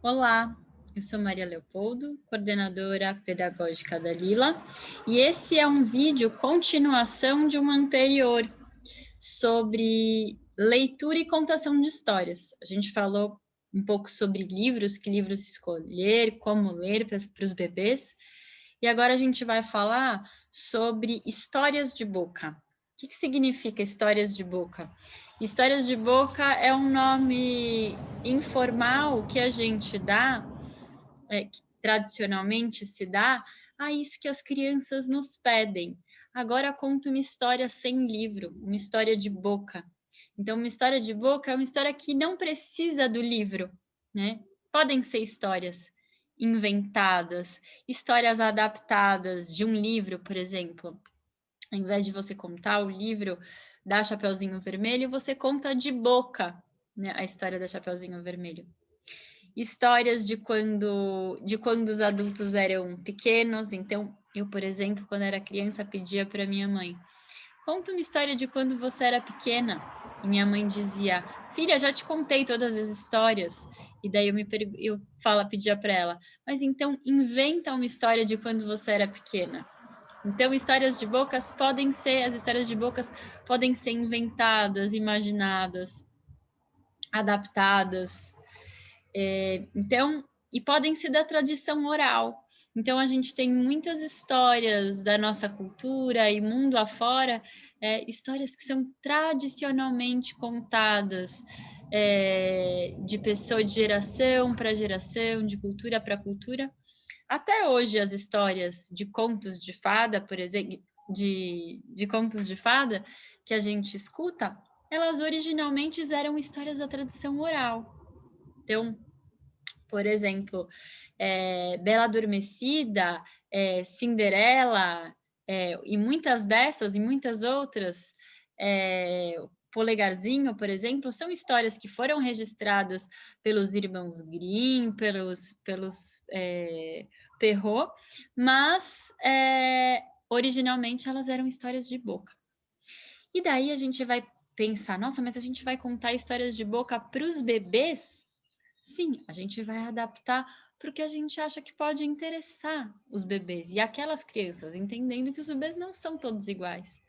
Olá, eu sou Maria Leopoldo, coordenadora pedagógica da Lila, e esse é um vídeo continuação de um anterior sobre leitura e contação de histórias. A gente falou um pouco sobre livros, que livros escolher, como ler para os bebês, e agora a gente vai falar sobre histórias de boca. O que significa histórias de boca? Histórias de boca é um nome informal que a gente dá, que tradicionalmente se dá, a isso que as crianças nos pedem. Agora conta uma história sem livro, uma história de boca. Então, uma história de boca é uma história que não precisa do livro, né? Podem ser histórias inventadas, histórias adaptadas de um livro, por exemplo. Ao invés de você contar o livro da Chapeuzinho Vermelho, você conta de boca, né, a história da Chapeuzinho Vermelho. Histórias de quando os adultos eram pequenos. Então, eu, por exemplo, quando era criança, pedia para minha mãe: conta uma história de quando você era pequena. E minha mãe dizia: filha, já te contei todas as histórias. E daí pedia para ela: mas então inventa uma história de quando você era pequena. Então, as histórias de bocas podem ser inventadas, imaginadas, adaptadas. E podem ser da tradição oral. Então, a gente tem muitas histórias da nossa cultura e mundo afora, histórias que são tradicionalmente contadas, de pessoa de geração para geração, de cultura para cultura. Até hoje, as histórias de contos de fada, por exemplo, de contos de fada que a gente escuta, elas originalmente eram histórias da tradição oral. Então, por exemplo, Bela Adormecida, Cinderela, e muitas outras, Polegarzinho, por exemplo, são histórias que foram registradas pelos irmãos Grimm, pelos Perrault, mas originalmente elas eram histórias de boca. E daí a gente vai pensar, nossa, mas a gente vai contar histórias de boca para os bebês? Sim, a gente vai adaptar para o que a gente acha que pode interessar os bebês e aquelas crianças, entendendo que os bebês não são todos iguais,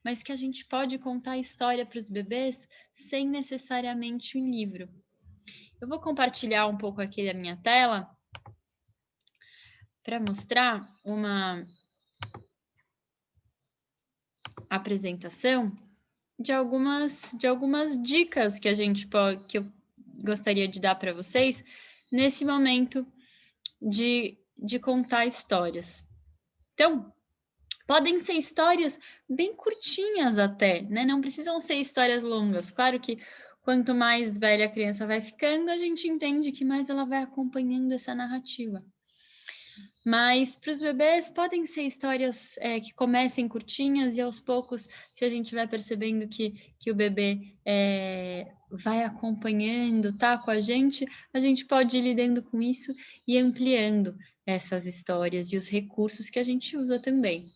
mas que a gente pode contar a história para os bebês sem necessariamente um livro. Eu vou compartilhar um pouco aqui da minha tela para mostrar uma apresentação de algumas dicas que que eu gostaria de dar para vocês nesse momento de contar histórias. Então, podem ser histórias bem curtinhas até, né? Não precisam ser histórias longas. Claro que quanto mais velha a criança vai ficando, a gente entende que mais ela vai acompanhando essa narrativa. Mas para os bebês podem ser histórias que comecem curtinhas e aos poucos, se a gente vai percebendo que o bebê vai acompanhando, tá com a gente pode ir lidando com isso e ampliando essas histórias e os recursos que a gente usa também.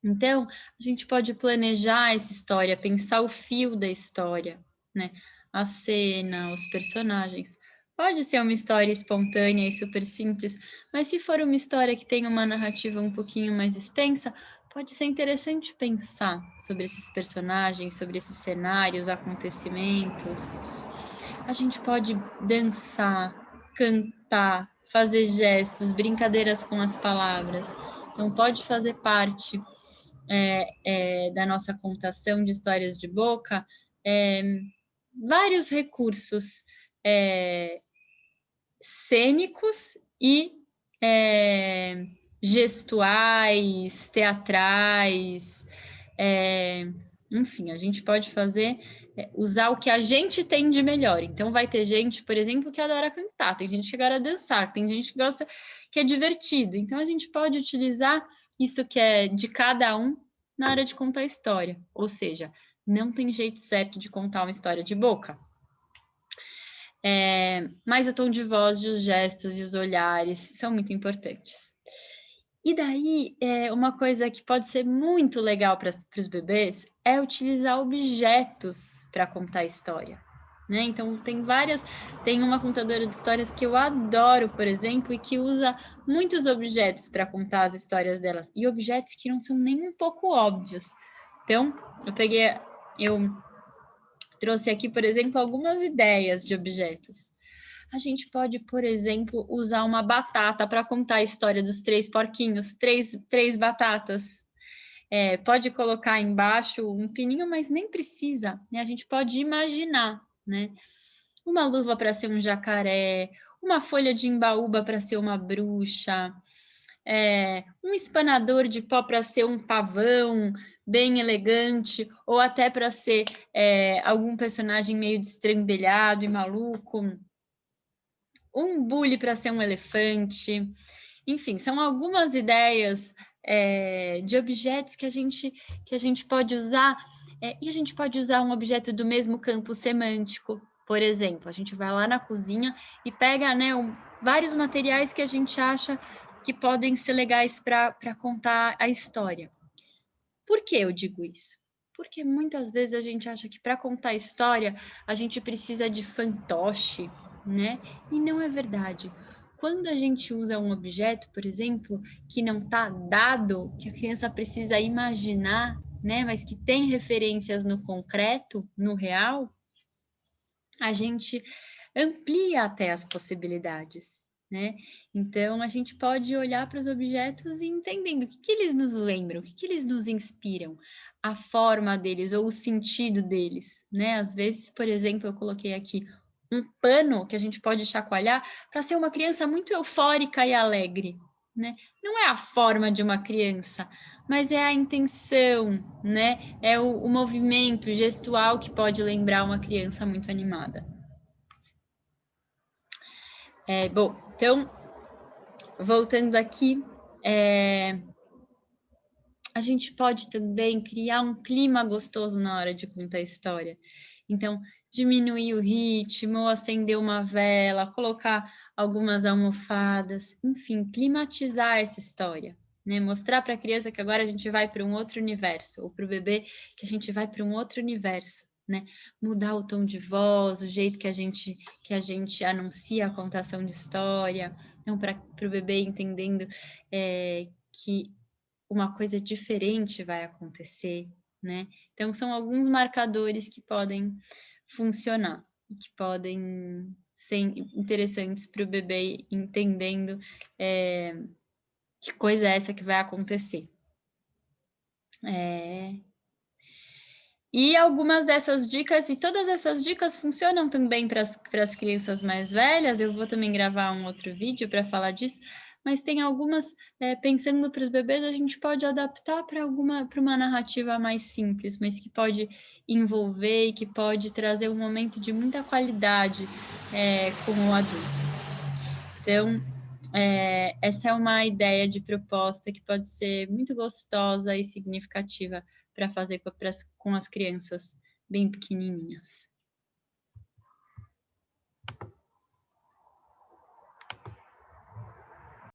Então, a gente pode planejar essa história, pensar o fio da história, né? A cena, os personagens. Pode ser uma história espontânea e super simples, mas se for uma história que tem uma narrativa um pouquinho mais extensa, pode ser interessante pensar sobre esses personagens, sobre esses cenários, acontecimentos. A gente pode dançar, cantar, fazer gestos, brincadeiras com as palavras. Então, pode fazer parte da nossa contação de histórias de boca, vários recursos cênicos e gestuais, teatrais, enfim, a gente pode usar o que a gente tem de melhor. Então, vai ter gente, por exemplo, que adora cantar, tem gente que adora dançar, tem gente que gosta, que é divertido. Então, a gente pode utilizar isso que é de cada um na hora de contar a história. Ou seja, não tem jeito certo de contar uma história de boca. Mas o tom de voz, os gestos e os olhares são muito importantes. E daí, uma coisa que pode ser muito legal para os bebês é utilizar objetos para contar a história, né? Então, tem uma contadora de histórias que eu adoro, por exemplo, e que usa muitos objetos para contar as histórias delas, e objetos que não são nem um pouco óbvios. Então, eu trouxe aqui, por exemplo, algumas ideias de objetos. A gente pode, por exemplo, usar uma batata para contar a história dos 3 porquinhos, três batatas. Pode colocar embaixo um pininho, mas nem precisa, né? A gente pode imaginar, né? Uma luva para ser um jacaré, uma folha de embaúba para ser uma bruxa, um espanador de pó para ser um pavão bem elegante, ou até para ser algum personagem meio destrambelhado e maluco, um bule para ser um elefante. Enfim, são algumas ideias de objetos que a gente pode usar, e a gente pode usar um objeto do mesmo campo semântico. Por exemplo, a gente vai lá na cozinha e pega, né, vários materiais que a gente acha que podem ser legais para contar a história. Por que eu digo isso? Porque muitas vezes a gente acha que para contar a história a gente precisa de fantoche, né? E não é verdade. Quando a gente usa um objeto, por exemplo, que não está dado, que a criança precisa imaginar, né? Mas que tem referências no concreto, no real, a gente amplia até as possibilidades, né? Então, a gente pode olhar para os objetos e entendendo o que eles nos lembram, o que eles nos inspiram, a forma deles ou o sentido deles, né? Às vezes, por exemplo, eu coloquei aqui um pano que a gente pode chacoalhar para ser uma criança muito eufórica e alegre, né? Não é a forma de uma criança, mas é a intenção, né? É o movimento gestual que pode lembrar uma criança muito animada. Bom, então, voltando aqui, a gente pode também criar um clima gostoso na hora de contar a história. Então, diminuir o ritmo, acender uma vela, colocar algumas almofadas, enfim, climatizar essa história, né? Mostrar para a criança que agora a gente vai para um outro universo, ou para o bebê que a gente vai para um outro universo, né? Mudar o tom de voz, o jeito que a gente anuncia a contação de história, então para o bebê entendendo que uma coisa diferente vai acontecer, né? Então, são alguns marcadores que podem funcionar e que podem ser interessantes para o bebê entendendo que coisa é essa que vai acontecer. E algumas dessas dicas, e todas essas dicas funcionam também para as crianças mais velhas, eu vou também gravar um outro vídeo para falar disso, mas tem algumas, pensando para os bebês, a gente pode adaptar para uma narrativa mais simples, mas que pode envolver e que pode trazer um momento de muita qualidade com o adulto. Então, essa é uma ideia de proposta que pode ser muito gostosa e significativa para fazer com as crianças bem pequenininhas.